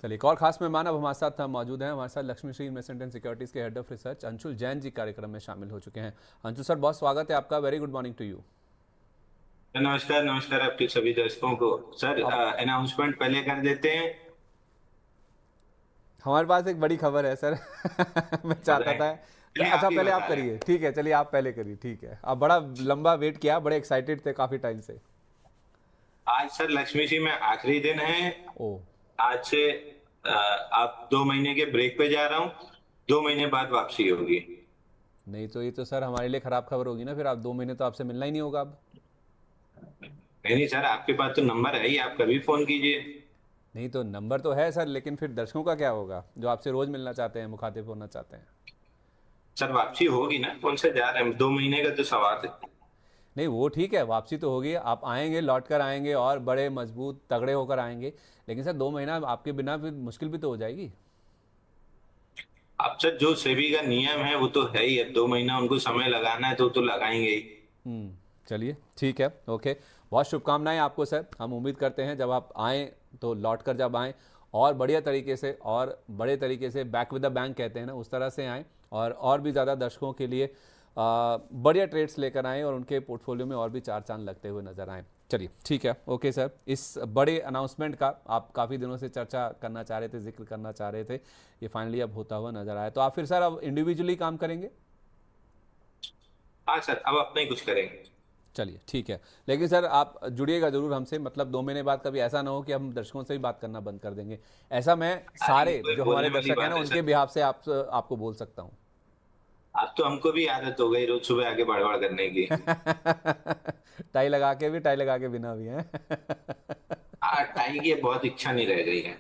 चलिए, एक और खास मेहमान अब हमारे साथ मौजूद हैं। हमारे साथ Lakshmi Shri investment and securities के head of research Anshul Jain ji कार्यक्रम में शामिल हो चुके हैं। अंशुल सर, बहुत स्वागत है आपका। Very good morning to you. नमस्कार नमस्कार आपके सभी दर्शकों को। सर, अब अनाउंसमेंट पहले कर देते हैं। हमारे पास एक बड़ी खबर है सर। मैं चाहता बताएं। था चलिए आप अच्छा, ही पहले आप बता रहे करिए। हैं। ठीक है, चलिए आप पहले करिए। ठीक है, आप बड़ा लंबा वेट किया, बड़े एक्साइटेड थे काफ़ी टाइम से। आज सर लक्ष्मी जी में आखिरी दिन है। ओ, आज से आप 2 महीने के ब्रेक पे जा रहा हूँ। 2 महीने बाद वापसी होगी। नहीं तो ये तो सर हमारे लिए ख़राब खबर होगी ना। फिर आप 2 महीने तो आपसे मिलना ही नहीं होगा अब। नहीं नहीं सर, आपके पास तो नंबर है ही, आप कभी फोन कीजिए। नहीं तो नंबर तो है सर, लेकिन फिर दर्शकों का क्या होगा जो आपसे रोज़ मिलना चाहते हैं, मुखातिब होना चाहते हैं। सर वापसी होगी ना, कौन से जा रहे हैं, 2 महीने का तो सवाल है। नहीं, वो ठीक है, वापसी तो होगी, आप आएंगे, लौट कर आएंगे और बड़े मजबूत तगड़े होकर आएंगे। लेकिन सर 2 महीना आपके बिना फिर मुश्किल भी तो हो जाएगी। अब सर जो सेबी का नियम है वो तो है ही, अब 2 महीना उनको समय लगाना है तो लगाएंगे ही। चलिए ठीक है, ओके। बहुत शुभकामनाएं आपको सर। हम उम्मीद करते हैं जब आप आएँ तो लौट कर जब आएँ और बढ़िया तरीके से और बड़े तरीके से, बैक विद द बैंक कहते हैं ना, उस तरह से आएँ और भी ज़्यादा दर्शकों के लिए बढ़िया ट्रेड्स लेकर आएँ और उनके पोर्टफोलियो में और भी चार चांद लगते हुए नजर आएँ। चलिए ठीक है, ओके सर। इस बड़े अनाउंसमेंट का आप काफ़ी दिनों से चर्चा करना चाह रहे थे, जिक्र करना चाह रहे थे, ये फाइनली अब होता हुआ नजर आया। तो आप फिर सर अब इंडिविजुअली काम करेंगे? हाँ सर, अब अपना ही कुछ करेंगे। चलिए ठीक है, लेकिन सर आप जुड़िएगा जरूर हमसे। मतलब 2 महीने बाद कभी ऐसा ना हो कि हम दर्शकों से ही बात करना बंद कर देंगे। ऐसा मैं अरे सारे कोई जो हमारे बोलने वाली दर्शक हैं ना बात है उनके सर। बिहाफ से आपको बोल सकता हूँ। अब तो हमको भी आदत हो गई रोज सुबह आके बड़बड़ करने की। टाई लगा के भी, टाई लगा के बिना भी हैं। टाई की बहुत इच्छा नहीं रह गई है।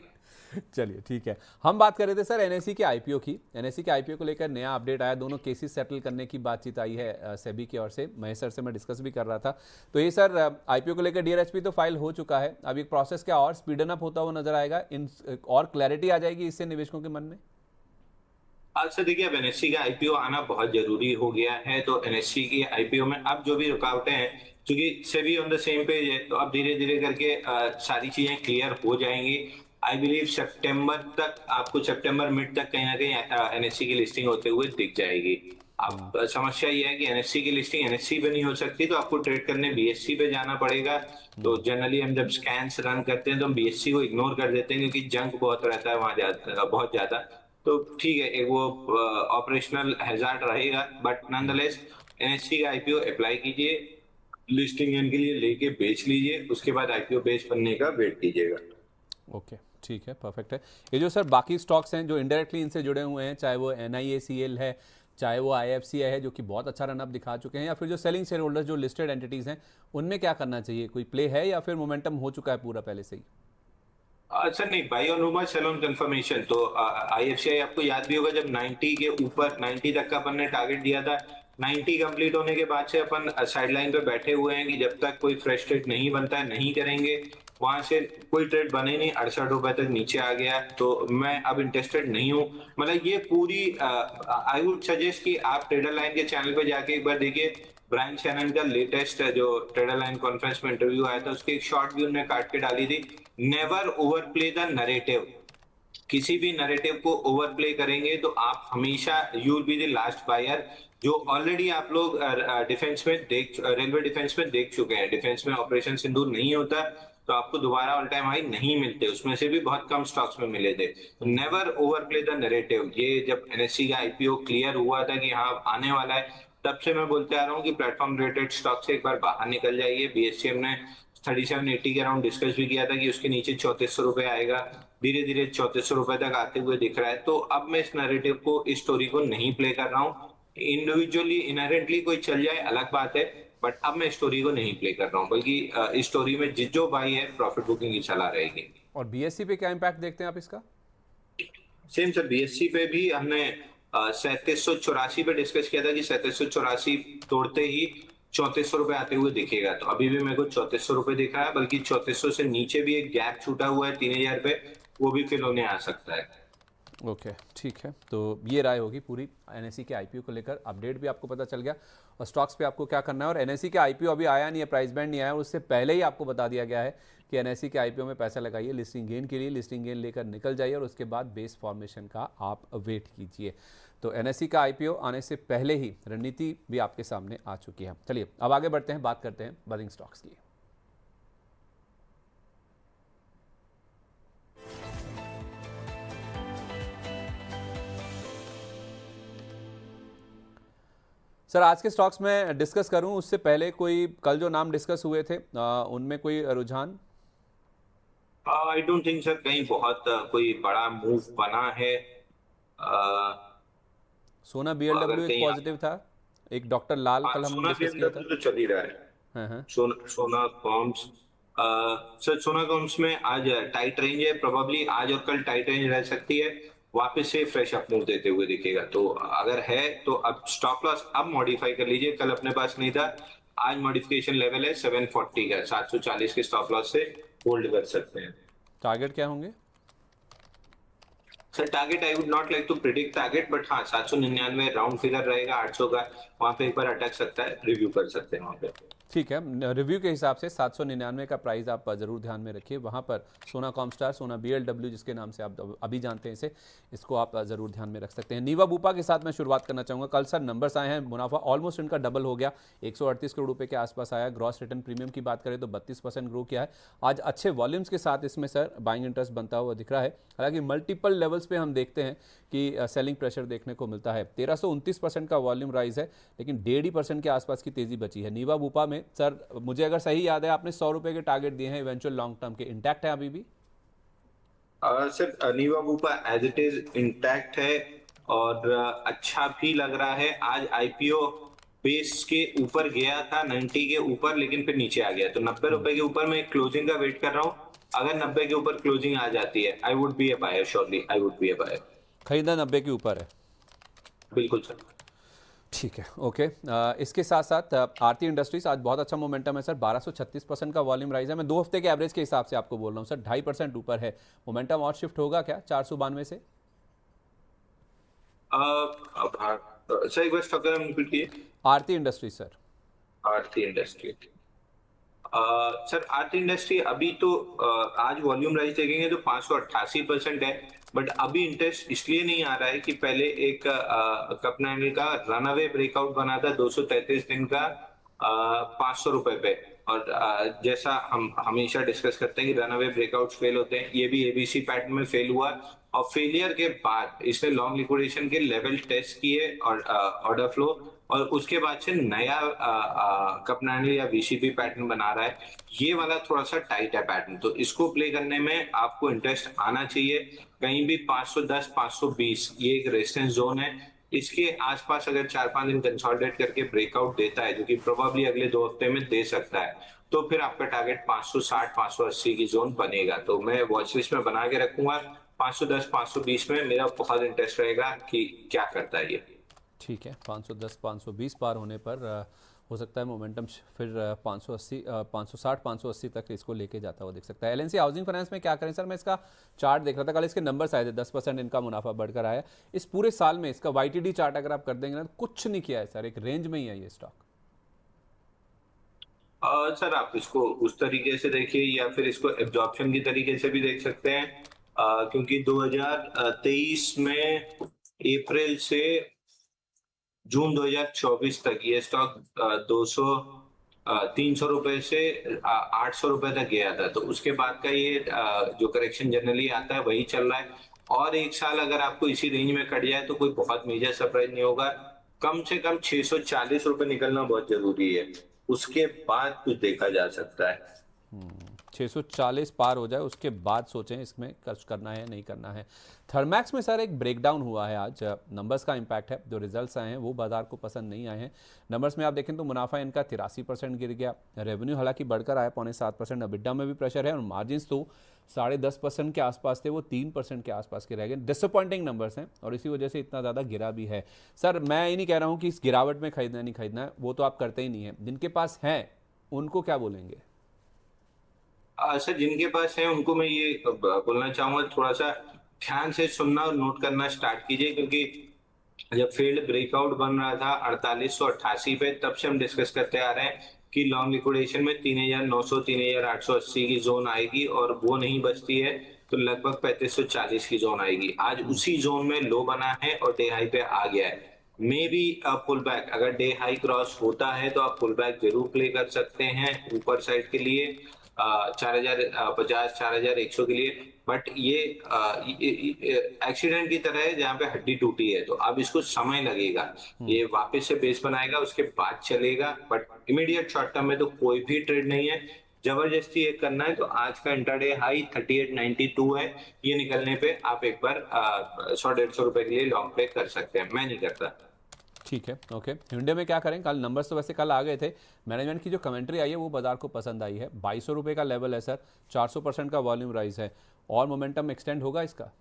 चलिए ठीक है, हम बात कर रहे थे सर एनएससी के आईपीओ की। एनएससी के आईपीओ को लेकर नया अपडेट आया, दोनों केसेस सेटल करने की बातचीत आई है सेबी की ओर से। महेश सर से मैं डिस्कस भी कर रहा था। तो ये सर आईपीओ को लेकर डीआरएचपी तो फाइल हो चुका है। अब ये प्रोसेस क्या और स्पीडन अप होता हुआ नजर आएगा, इन और क्लैरिटी आ जाएगी इससे निवेशकों के मन में। आज से देखिए, अब एनएससी का आईपीओ आना बहुत जरूरी हो गया है, तो एनएससी की आईपीओ में अब जो भी रुकावटें हैं, क्योंकि SEBI on the same page है, तो अब धीरे धीरे करके सारी चीजें क्लियर हो जाएंगी। आई बिलीव सितंबर तक, आपको सितंबर मिड तक कहीं ना कहीं एनएससी की लिस्टिंग होते हुए दिख जाएगी। अब समस्या ये है कि एनएससी की लिस्टिंग एनएससी पे नहीं हो सकती, तो आपको ट्रेड करने बीएससी पे जाना पड़ेगा। तो जनरली हम जब स्कैन्स रन करते हैं तो हम बीएससी को इग्नोर कर देते हैं, क्योंकि जंक बहुत रहता है वहां, बहुत ज्यादा। तो ठीक है, एक वो ऑपरेशनल हैजार्ड रहेगा, बट नॉनदलेस एनएससी का आईपीओ अप्लाई कीजिए, लिस्टिंग इनके लिए लेके बेच लीजिए, उसके बाद आईपीओ बेच बनने का वेट कीजिएगा। ओके ठीक है, परफेक्ट है। ये जो सर बाकी स्टॉक्स हैं जो इनडायरेक्टली इनसे जुड़े हुए हैं, चाहे वो NIACL है, चाहे वो IFCI है जो कि बहुत अच्छा रनअप दिखा चुके हैं, या फिर जो सेलिंग शेयर होल्डर्स जो लिस्टेड एंटिटीज़ हैं, उनमें क्या करना चाहिए? कोई प्ले है या फिर मोमेंटम हो चुका है पूरा पहले से ही? अच्छा नहीं, by on rumour cell on confirmation. तो आईएफसीआई आपको याद भी होगा, जब 90 के ऊपर, 90 तक का अपन ने टारगेट दिया था। 90 कंप्लीट होने के बाद से अपन साइडलाइन पे बैठे हुए हैं कि जब तक कोई फ्रेश ट्रेड नहीं बनता है नहीं करेंगे। वहां से कोई ट्रेड बने नहीं, 68 रुपए तक नीचे आ गया, तो मैं अब इंटरेस्टेड नहीं हूँ। मतलब ये पूरी, आई वुड सजेस्ट कि आप ट्रेडर लाइन के चैनल पे जाके एक बार देखिए। ब्रायन शैनन का लेटेस्ट जो ट्रेडर लाइन कॉन्फ्रेंस में इंटरव्यू आया था, उसकी एक शॉर्ट भी उन्होंने काट के डाली थी। Never over play the narrative. किसी भी नरेटिव को ओवर प्ले करेंगे तो आप हमेशा you will be the last buyer. जो ऑलरेडी आप लोग डिफेंस में देख, रेलवे डिफेंस में देख चुके हैं, डिफेंस में ऑपरेशन सिंदूर नहीं होता तो आपको दोबारा ऑल टाइम हाई नहीं मिलते, उसमें से भी बहुत कम स्टॉक्स में मिले थे। तो never over play the narrative. ये जब एनएससी का आईपीओ क्लियर हुआ था कि हाँ आने वाला है, तब से मैं बोलते आ रहा हूँ कि प्लेटफॉर्म रिलेटेड स्टॉक से एक बार बाहर निकल जाइए। बीएससीएम ने 3780 के अराउंड डिस्कस भी किया था कि उसके नीचे 3400 रुपए आएगा। धीरे धीरे 3400 रुपए तक आते हुए दिख रहा है, तो अब मैं इस नैरेटिव को, इस स्टोरी को नहीं प्ले कर रहा हूँ। इंडिविजुअली इनहेरेंटली कोई चल जाए अलग बात है, बट अब मैं स्टोरी को नहीं प्ले कर रहा हूँ, बल्कि इस स्टोरी में जो भाई है प्रॉफिट बुकिंग की सलाह रहेगी। और बीएससी पे क्या इम्पैक्ट देखते हैं आप इसका? सेम सर, बीएससी पे भी हमने 3784 पे डिस्कस किया था कि 3784 तोड़ते ही 3400 रुपए आते हुए दिखेगा, तो अभी भी मेरे को 3400 रुपए दिख रहा है, बल्कि 3400 से नीचे भी एक गैप छूटा हुआ है 3000 पे, वो भी फिल होने आ सकता है। ओके ठीक है, तो ये राय होगी पूरी एनएससी के आईपीओ को लेकर। अपडेट भी आपको पता चल गया और स्टॉक्स पे आपको क्या करना है। और एनएससी के आईपीओ अभी आया नहीं है, प्राइस बैंड नहीं आया, और उससे पहले ही आपको बता दिया गया है कि एनएससी के आईपीओ में पैसा लगाइए लिस्टिंग गेन के लिए, लिस्टिंग गेन लेकर निकल जाइए और उसके बाद बेस फॉर्मेशन का आप वेट कीजिए। तो एनएससी का आईपीओ आने से पहले ही रणनीति भी आपके सामने आ चुकी है। चलिए अब आगे बढ़ते हैं, बात करते हैं बजिंग स्टॉक्स की। सर आज के स्टॉक्स में डिस्कस करूं उससे पहले कोई कल जो नाम डिस्कस हुए थे उनमें कोई रुझान? आई डोंट थिंक सर कहीं बहुत कोई बड़ा मूव बना है। सोना अगर बीएलडब्ल्यू एक कहीं पॉजिटिव था, एक डॉक्टर लाल कल हमने सोना डिस्कस किया था। बीएमडब्ल्यू तो चल ही रहा है। हाँ हाँ। सोना कॉम्स, सर सोना कॉम्स में आज टाइट रेंज है, प्रोबेबली आज और कल टाइट रेंज रह सकती है, वापस से फ्रेश अप मूव देते हुए दिखेगा। तो अगर है तो अब स्टॉप लॉस अब मॉडिफाई कर लीजिए, कल अपने पास नहीं था। आज मॉडिफिकेशन लेवल है 740 का, 740 के स्टॉप लॉस से होल्ड कर सकते हैं। टारगेट क्या होंगे? Sir target I would not like to predict target, but हाँ 799 राउंड फिगर रहेगा, 800 का वहां पे एक बार अटक सकता है, रिव्यू कर सकते हैं वहां पे। ठीक है, रिव्यू के हिसाब से 799 का प्राइस आप जरूर ध्यान में रखिए। वहाँ पर सोना कॉमस्टार, सोना बीएलडब्ल्यू जिसके नाम से आप अभी जानते हैं इसे, इसको आप जरूर ध्यान में रख सकते हैं। नीवा बूपा के साथ मैं शुरुआत करना चाहूँगा। कल सर नंबर्स आए हैं, मुनाफा ऑलमोस्ट इनका डबल हो गया, 138 करोड़ रुपये के आसपास आया। ग्रॉस रिटर्न प्रीमियम की बात करें तो 32% ग्रो किया है। आज अच्छे वॉल्यूम्स के साथ इसमें सर बाइंग इंटरेस्ट बनता हुआ दिख रहा है। हालांकि मल्टीपल लेवल्स पे हम देखते हैं कि सेलिंग प्रेशर देखने को मिलता है। 1329% का वॉल्यूम राइज है, लेकिन 1.5% के आसपास की तेजी बची है। नीवा बूपा में सर मुझे अगर सही याद है आपने 100 रुपए के टारगेट दिए हैं इवेंचुअल लॉन्ग टर्म के, इंटैक्ट है अभी भी? Sir Niva Bupa as it is intact है और अच्छा भी लग रहा है। आज आईपीओ बेस के ऊपर गया था 90 के ऊपर, लेकिन फिर नीचे आ गया, तो 90 रुपए के ऊपर मैं क्लोजिंग का वेट कर रहा हूँ। अगर 90 के ऊपर क्लोजिंग आ जाती है I would be a buyer, surely I would be a buyer. खरीदा 90 के ऊपर है? बिल्कुल सर। ठीक है, ओके। इसके साथ साथ आरती इंडस्ट्रीज आज बहुत अच्छा मोमेंटम है सर, 1236% का वॉल्यूम राइज है। मैं 2 हफ्ते के एवरेज के हिसाब से आपको बोल रहा हूँ सर, 2.5% ऊपर है। मोमेंटम और शिफ्ट होगा क्या 492 से? सर एक बार स्टॉक का नाम रिपीट कीजिए। आरती इंडस्ट्रीज सर। आरती इंडस्ट्री। सर आरती इंडस्ट्री अभी तो आज वॉल्यूम राइज देखेंगे तो 588% है, बट अभी इंटरेस्ट इसलिए नहीं आ रहा है कि पहले एक कपना का रनअवे ब्रेकआउट बना था 233 दिन का 500 रुपए पे, और जैसा हम हमेशा डिस्कस करते हैं कि रनअवे ब्रेकआउट फेल होते हैं, ये भी एबीसी पैटर्न में फेल हुआ, और फेलियर के बाद इसने लॉन्ग लिक्विडेशन के लेवल टेस्ट किए और ऑर्डर फ्लो, और उसके बाद से नया कपनानी या वीसीपी पैटर्न बना रहा है। ये वाला थोड़ा सा टाइट है पैटर्न, तो इसको प्ले करने में आपको इंटरेस्ट आना चाहिए। कहीं भी 510 520 ये एक रेजिस्टेंस जोन है, इसके आसपास अगर 4-5 दिन कंसोलिडेट करके ब्रेकआउट देता है, जो कि प्रोबेबली अगले 2 हफ्ते में दे सकता है, तो फिर आपका टारगेट 560 580 की जोन बनेगा। तो मैं वॉच लिस्ट में बना के रखूंगा, 510 520 में मेरा बहुत इंटरेस्ट रहेगा कि क्या करता है ये। ठीक है, 510 520 पार होने पर हो सकता है मोमेंटम फिर 580 560 580 तक इसको लेके जाता हुआ दिख सकता है। एलएनसी हाउसिंग फाइनेंस में क्या करें सर? मैं इसका चार्ट देख रहा था, कल इसके नंबर्स आए थे, 10% इनका मुनाफा बढ़कर आया। इस पूरे साल में इसका वाईटीडी चार्ट अगर आप कर देंगे ना तो कुछ नहीं किया है सर, एक रेंज में ही है ये स्टॉक। सर आप इसको उस तरीके से देखिए या फिर इसको एब्जॉर्प्शन की तरीके से भी देख सकते हैं, क्योंकि 2023 में अप्रैल से जून 2024 तक ये स्टॉक 300 रुपए से 800 रुपए तक गया था, तो उसके बाद का ये जो करेक्शन जनरली आता है वही चल रहा है। और एक साल अगर आपको इसी रेंज में कट जाए तो कोई बहुत मेजर सरप्राइज नहीं होगा। कम से कम 640 रुपए निकलना बहुत जरूरी है, उसके बाद कुछ देखा जा सकता है। 640 पार हो जाए उसके बाद सोचें इसमें खर्च करना है नहीं करना है। थर्मैक्स में सर एक ब्रेकडाउन हुआ है आज, नंबर्स का इम्पैक्ट है, जो रिजल्ट्स आए हैं वो बाजार को पसंद नहीं आए हैं। नंबर्स में आप देखें तो मुनाफा इनका 83% गिर गया, रेवेन्यू हालांकि बढ़कर आया 0.7%, अबिडा में भी प्रेशर है और मार्जिन तो 10.5% के आसपास थे, वो 3% के आसपास के रह गए। डिसअपॉइंटिंग नंबर्स हैं और इसी वजह से इतना ज़्यादा गिरा भी है। सर मैं ये नहीं कह रहा हूँ कि इस गिरावट में खरीदना नहीं खरीदना है, वो तो आप करते ही नहीं है। जिनके पास हैं उनको क्या बोलेंगे? सर जिनके पास है उनको मैं ये बोलना चाहूंगा, थोड़ा सा ध्यान से सुनना और नोट करना स्टार्ट कीजिए, क्योंकि जब फील्ड ब्रेकआउट बन रहा था 4888 पे, तब से हम डिस्कस करते आ रहे हैं कि लॉन्ग लिक्विडेशन में 3900 3880 की जोन आएगी, और वो नहीं बचती है तो लगभग 3540 की जोन आएगी। आज उसी जोन में लो बना है और डे हाई पे आ गया है। मे बी पुल बैक, अगर डे हाई क्रॉस होता है तो आप पुल बैक जरूर प्ले कर सकते हैं ऊपर साइड के लिए 4050 4100 के लिए। बट ये एक्सीडेंट की तरह है जहाँ पे हड्डी टूटी है, तो अब इसको समय लगेगा, ये वापस से बेस बनाएगा उसके बाद चलेगा। बट इमीडिएट शॉर्ट टर्म में तो कोई भी ट्रेड नहीं है। जबरदस्ती ये करना है तो आज का इंट्राडे हाई 3892 है, ये निकलने पे आप एक बार 100-150 रुपए के लिए लॉन्ग प्ले कर सकते हैं, मैं नहीं करता। ठीक है, ओके। hyundai में क्या करें? कल नंबर्स तो वैसे कल आ गए थे, मैनेजमेंट की जो कमेंट्री आई है वो बाजार को पसंद आई है। 2200 रुपये का लेवल है सर, 400% का वॉल्यूम राइज है, और मोमेंटम एक्सटेंड होगा इसका?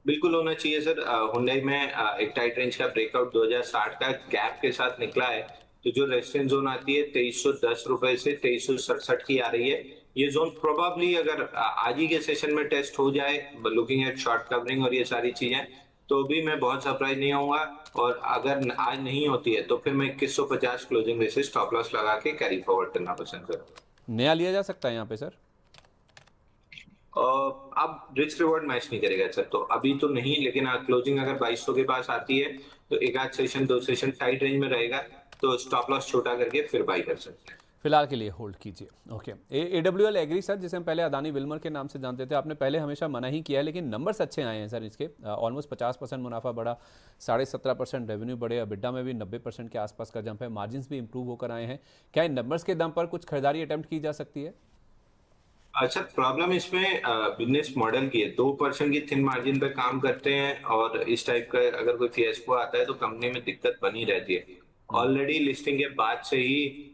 बिल्कुल होना चाहिए सर। हुंडई में एक टाइट रेंज का ब्रेकआउट 2060 का गैप के साथ निकला है, तो जो रेजिस्टेंस जोन आती है 2310 रुपए से 2367 की आ रही है। ये जोन प्रोबेबली अगर आज ही के सेशन में टेस्ट हो जाए, लुकिंग एट शॉर्ट कवरिंग और ये सारी चीजें, तो भी मैं बहुत सरप्राइज नहीं होऊंगा। और अगर आज नहीं होती है तो फिर मैं 2150 क्लोजिंग में से स्टॉप लॉस लगा के कैरी फॉरवर्ड करना पसंद करूंगा। नया लिया जा सकता है यहाँ पे सर? अब रिस्क रिवॉर्ड मैच नहीं करेगा सर, तो अभी तो नहीं, लेकिन क्लोजिंग अगर 2200 के पास आती है तो एक आध सेशन 2 सेशन टाइट रेंज में रहेगा, तो स्टॉप लॉस छोटा करके फिर बाई कर सकते हैं। फिलहाल के लिए होल्ड कीजिए। ओके। AWL एग्री सर, जिसे हम पहले अदानी विल्मर के नाम से जानते थे, आपने पहले हमेशा मना ही किया है, लेकिन नंबर्स अच्छे आए हैं सर इसके। ऑलमोस्ट 50% मुनाफा बढ़ा, 17.5% रेवेन्यू बढ़े, अबिड्डा में भी 90% के आसपास का जंप है, मार्जिन भी इंप्रूव होकर आए हैं। क्या इन नंबर्स के दम पर कुछ खरीदारी अटेम्प्ट की जा सकती है? अच्छा, प्रॉब्लम इसमें बिजनेस मॉडल की है। 2% की थिन मार्जिन पे काम करते हैं, और इस टाइप का अगर कोई फियास्को आता है तो कंपनी में दिक्कत बनी रहती है। ऑलरेडी लिस्टिंग के बाद से ही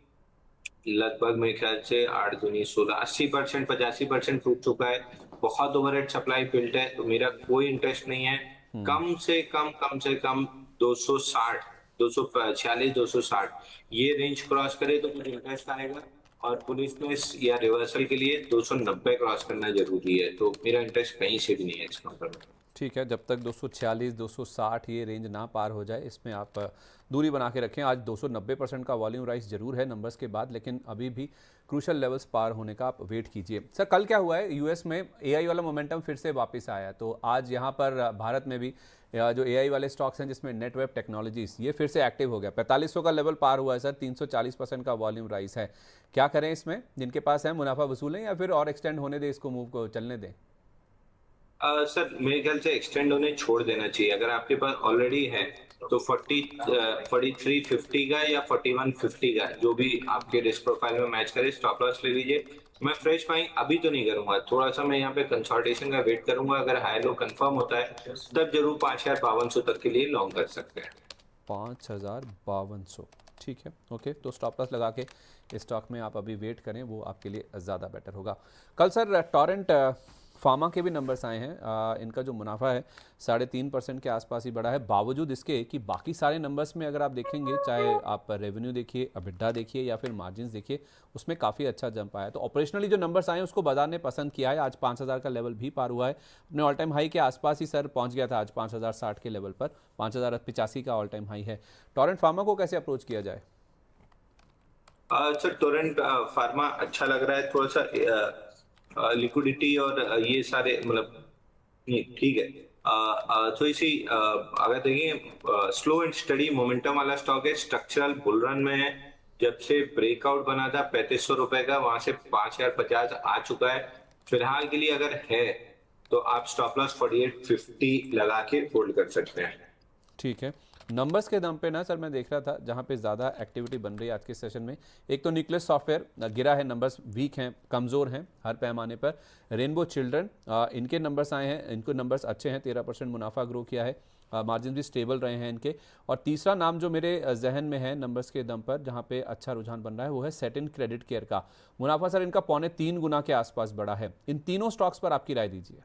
लगभग मेरे ख्याल से 8 दूनी 16 80% 85% टूट चुका है। बहुत ओवरहेड सप्लाई बिल्ट है, तो मेरा कोई इंटरेस्ट नहीं है। कम से कम 260 246 260 ये रेंज क्रॉस करे तो मुझे इंटरेस्ट आएगा। और पुलिस में या रिवर्सल के लिए 290 क्रॉस करना जरूरी है, तो मेरा इंटरेस्ट कहीं से भी नहीं है इस कंपनी में। ठीक है, जब तक 246 260 ये रेंज ना पार हो जाए, इसमें आप दूरी बना के रखें। आज 290% का वॉल्यूम राइज जरूर है नंबर्स के बाद, लेकिन अभी भी क्रूशल लेवल्स पार होने का आप वेट कीजिए। सर, कल क्या हुआ है? यूएस में एआई वाला मोमेंटम फिर से वापस आया, तो आज यहाँ पर भारत में भी जो एआई वाले स्टॉक्स हैं, जिसमें नेटवेब टेक्नोलॉजीज, ये फिर से एक्टिव हो गया। 4500 का लेवल पार हुआ है सर, 340% का वॉल्यूम राइज है। क्या करें इसमें? जिनके पास है मुनाफा वसूलें या फिर और एक्सटेंड होने दें, इसको मूव को चलने दें? सर मेरे ख्याल से एक्सटेंड होने छोड़ देना चाहिए। अगर आपके पास ऑलरेडी है तो 4350 का या 4150 का, जो भी आपके रिस्क प्रोफाइल में मैच करे, स्टॉप लॉस ले लीजिए। मैं फ्रेश बाइंग अभी तो नहीं करूंगा, थोड़ा सा मैं यहाँ पे कंसल्टेशन का वेट करूंगा। अगर हाई लो कंफर्म होता है तब जरूर 5500 तक के लिए लॉन्ग कर सकते हैं। 5500, ठीक है, ओके। तो स्टॉप लॉस लगा के इस स्टॉक में आप अभी वेट करें, वो आपके लिए ज़्यादा बेटर होगा। कल सर टोरेंट फार्मा के भी नंबर्स आए हैं। इनका जो मुनाफा है 3.5% के आसपास ही बढ़ा है, बावजूद इसके कि बाकी सारे नंबर्स में अगर आप देखेंगे, चाहे आप रेवेन्यू देखिए, अबिड्डा देखिए या फिर मार्जिन देखिए, उसमें काफ़ी अच्छा जंप आया है। तो ऑपरेशनली जो नंबर्स आए हैं उसको बाजार ने पसंद किया है। आज 5000 का लेवल भी पार हुआ है, अपने ऑल टाइम हाई के आसपास ही सर पहुंच गया था आज 5060 के लेवल पर। 5085 का ऑल टाइम हाई है। टोरेंट फार्मा को कैसे अप्रोच किया जाए? सर टोरेंट फार्मा अच्छा लग रहा है, थोड़ा सा लिक्विडिटी और ये सारे मतलब ठीक है। थोड़ी सी अगर देखें, स्लो एंड स्टडी मोमेंटम वाला स्टॉक है, स्ट्रक्चरल बुल रन में है। जब से ब्रेकआउट बना था 3500 रुपए का, वहां से 5050 आ चुका है। फिलहाल के लिए अगर है तो आप स्टॉप लॉस 4850 लगा के होल्ड कर सकते हैं। ठीक है, नंबर्स के दम पे ना सर मैं देख रहा था जहाँ पे ज़्यादा एक्टिविटी बन रही है आज के सेशन में। एक तो न्यूक्लियस सॉफ्टवेयर गिरा है, नंबर्स वीक हैं, कमज़ोर हैं हर पैमाने पर। रेनबो चिल्ड्रन, इनके नंबर्स आए हैं, इनको नंबर्स अच्छे हैं, 13% मुनाफा ग्रो किया है, मार्जिन भी स्टेबल रहे हैं इनके। और तीसरा नाम जो मेरे जहन में है नंबर्स के दम पर, जहाँ पे अच्छा रुझान बन रहा है, वो है सेटिन क्रेडिट केयर का। मुनाफा सर इनका 3.25 गुना के आसपास बढ़ा है। इन तीनों स्टॉक्स पर आपकी राय दीजिए।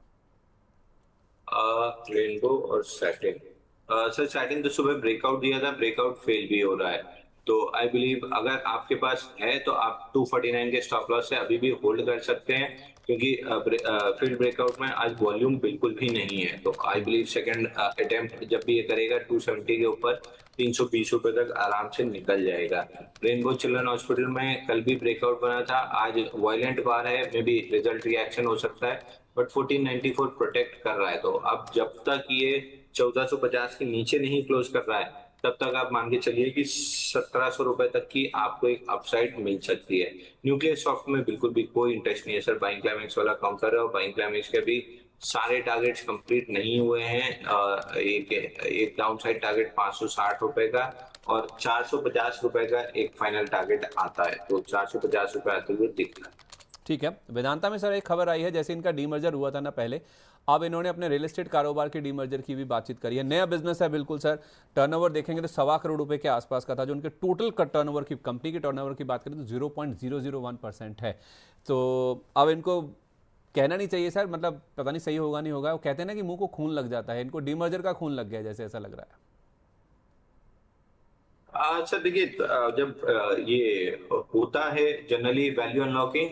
रेनबो और सैटिन, सर सैटिन तो सुबह ब्रेकआउट दिया था, ब्रेकआउट फेल भी हो रहा है, तो आई बिलीव अगर आपके पास है तो आप 249 के स्टॉप लॉस से अभी भी होल्ड कर सकते हैं। क्योंकि फील्ड ब्रेकआउट में आज वॉल्यूम बिल्कुल भी नहीं है, तो आई बिलीव सेकंड अटेम्प्ट जब भी ये करेगा 270 के ऊपर 320 रुपए तक आराम से निकल जाएगा। रेनबो चिल्ड्रन हॉस्पिटल में कल भी ब्रेकआउट बना था, आज वायलेंट बार है, मे बी रिजल्ट रिएक्शन हो सकता है, बट 1494 प्रोटेक्ट कर रहा है। तो अब जब तक ये 1450 के नीचे नहीं क्लोज कर रहा है, तब तक आप मान के चलिए कि 1700 रुपए तक की आपको एक अपसाइड मिल सकती है। न्यूक्लियर सॉफ्ट में बिल्कुल भी कोई इंटरेस्ट नहीं है सर, बाइंग क्लाइमेक्स वाला काउंटर है और बाइंग क्लाइमेक्स के भी सारे टारगेट्स कंप्लीट नहीं हुए हैं। एक डाउन साइड टारगेट 560 रुपए का और 450 रुपए का एक फाइनल टारगेट आता है, तो 450 रुपए आते हुए दिख रहा है। ठीक है। वेदांता में सर एक खबर आई है, जैसे इनका डीमर्जर हुआ था ना पहले, अब इन्होंने अपने रियल एस्टेट कारोबार के डीमर्जर की भी बातचीत करी है। नया बिजनेस है बिल्कुल सर, टर्नओवर देखेंगे तो 1.25 करोड़ रुपए के आसपास का था, जो उनके टोटल का टर्नओवर की कंपनी के टर्नओवर की बात करें तो 0.001% है। तो अब इनको कहना नहीं चाहिए सर, मतलब पता नहीं सही होगा नहीं होगा, वो कहते हैं ना कि मुंह को खून लग जाता है, इनको डीमर्जर का खून लग गया जैसे ऐसा लग रहा है। अच्छा देखिए, जब ये होता है जनरली वैल्यू अनलॉकिंग,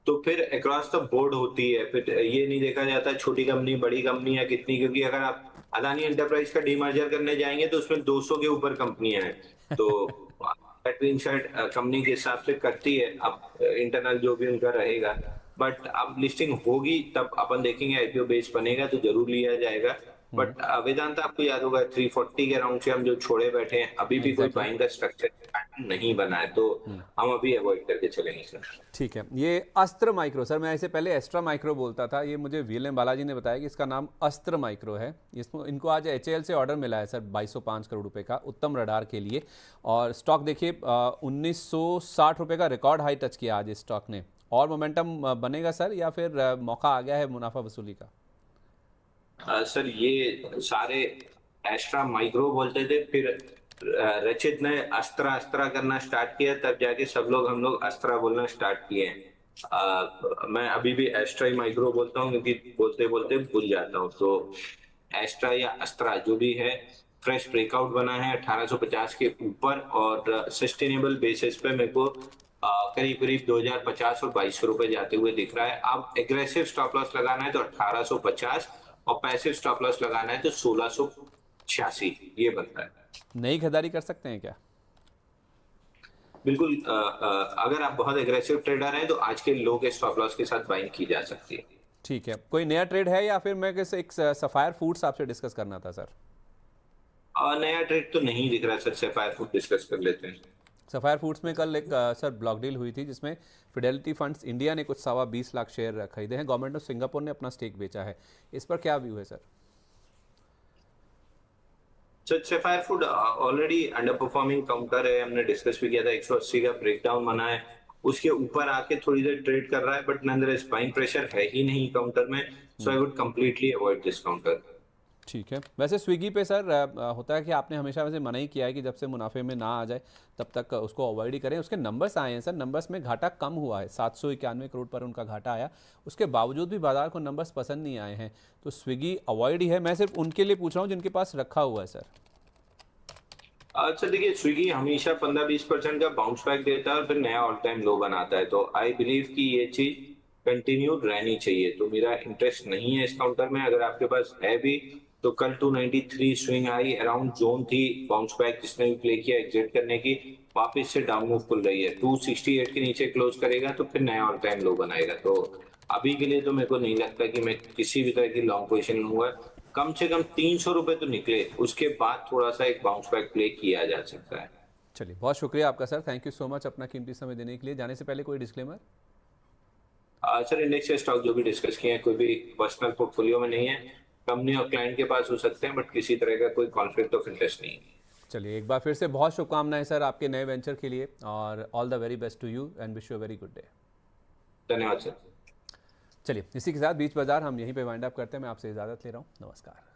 तो फिर अक्रॉस द बोर्ड होती है, फिर ये नहीं देखा जाता छोटी कंपनी बड़ी कंपनी या कितनी, क्योंकि अगर आप अदानी एंटरप्राइज का डीमर्जर करने जाएंगे तो उसमें 200 के ऊपर कंपनियां हैं, तो शायद कंपनी के हिसाब से करती है, अब इंटरनल जो भी उनका रहेगा, बट अब लिस्टिंग होगी तब अपन देखेंगे, आईपीओ बेस बनेगा तो जरूर लिया जाएगा। बट वेदांत आपको याद होगा 340 के अराउंड से हम जो छोड़े बैठे हैं, अभी भी कोई एग्जैक्टली। बाइंग का स्ट्रक्चर नहीं बना है, तो हम अभी अवॉइड करके चलेंगे सर। ठीक है। ये अस्त्र माइक्रो सर, मैं इसे पहले एस्ट्रा माइक्रो बोलता था, ये मुझे वीएलएम बालाजी ने बताया कि इसका नाम अस्त्र माइक्रो है। इसको इनको आज एचएएल से ऑर्डर मिला है सर 2205 करोड़ रुपए का उत्तम रडार के लिए, और स्टॉक देखिए 1960 रुपए का रिकॉर्ड हाई टच किया आज इस स्टॉक ने। और मोमेंटम बनेगा सर, या फिर मौका आ गया है मुनाफा वसूली का? सर ये सारे एस्ट्रा माइक्रो बोलते थे, फिर रचित ने अस्त्रा अस्त्रा करना स्टार्ट किया, तब जाके सब लोग हम लोग अस्त्रा बोलना स्टार्ट किए हैं। मैं अभी भी एस्ट्रा ही माइक्रो बोलता हूँ, क्योंकि बोलते बोलते भूल जाता हूँ। तो एस्ट्रा या अस्त्रा जो भी है, फ्रेश ब्रेकआउट बना है 1850 के ऊपर, और सस्टेनेबल बेसिस पे मेरे को करीब करीब 2050 और 2200 रुपए जाते हुए दिख रहा है। अब एग्रेसिव स्टॉप लॉस लगाना है तो 1850, और पैसिव स्टॉप लॉस लगाना है तो 1686, ये बनता है। नई खरीदारी कर सकते हैं क्या? बिल्कुल, अगर आप बहुत एग्रेसिव ट्रेडर हैं तो आज के लो के स्टॉप लॉस के साथ बाइंग की जा सकती है। ठीक है। कोई नया ट्रेड है, या फिर मैं किस एक सफायर फूड्स आपसे डिस्कस करना था सर? और नया ट्रेड तो नहीं दिख रहा सर, सैफायर फूड डिस्कस कर लेते हैं। सफायर फूड्स में कल एक सर ब्लॉक डील हुई थी, जिसमें फिडेलिटी फंड्स इंडिया ने कुछ 20 लाख शेयर खरीदे हैं, गवर्नमेंट ऑफ सिंगापुर ने अपना स्टेक बेचा है, इस पर क्या व्यू है sir? Sapphire food already under performing counter है, हमने डिस्कस भी किया था, 180 का ब्रेकडाउन बना है, उसके ऊपर आके थोड़ी देर ट्रेड कर रहा है, बट नॉनदलेस बाइंग प्रेशर है ही नहीं काउंटर में, so I would completely avoid this counter. ठीक है। वैसे स्विगी पे सर होता है कि आपने हमेशा वैसे मना ही किया है कि जब से मुनाफे में ना आ जाए तब तक उसको अवॉइड ही करें। उसके नंबर्स आए हैं सर, नंबर्स में घाटा कम हुआ है, 791 करोड़ पर उनका घाटा आया, उसके बावजूद भी बाजार को नंबर्स पसंद नहीं आए हैं, तो स्विगी अवॉइड ही है। मैं सिर्फ उनके लिए पूछ रहा हूँ जिनके पास रखा हुआ है सर। अच्छा देखिए, स्विगी हमेशा 15-20% का बाउंस बैक देता है और फिर नया ऑल टाइम लो बनाता है, तो आई बिलीव कि ये चीज कंटिन्यूड रहनी चाहिए, तो मेरा इंटरेस्ट नहीं है इस काउंटर में। अगर आपके पास है भी तो कल 293 स्विंग आई अराउंड जोन थी, बाउंस बैक जिसने भी प्ले किया एग्जिट करने की, वापस से डाउन मूव खुल रही है, 268 के नीचे क्लोज करेगा तो फिर नया ऑल टाइम लो बनाएगा। तो अभी के लिए तो मेरे को नहीं लगता कि मैं किसी भी तरह की लॉन्ग पोजिशन लूंगा। कम से कम 300 रुपए तो निकले, उसके बाद थोड़ा सा एक बाउंस बैक प्ले किया जा सकता है। चलिए, बहुत शुक्रिया आपका sir, thank you so much अपना कीमती समय देने के लिए। जाने से पहले कोई डिस्क्लेमर? सर इंडेक्स या स्टॉक जो भी डिस्कस किए हैं कोई भी पर्सनल पोर्टफोलियो में नहीं है, कंपनी और क्लाइंट के पास हो सकते हैं, बट किसी तरह का कोई कॉन्फ्लिक्ट ऑफ इंटरेस्ट नहीं है। चलिए, एक बार फिर से बहुत शुभकामनाएं सर आपके नए वेंचर के लिए, और all the very best to you and wish you a very good day. धन्यवाद सर। चलिए, इसी के साथ बीच बाजार हम यहीं पे वाइंड अप करते हैं, मैं आपसे इजाज़त ले रहा हूँ, नमस्कार।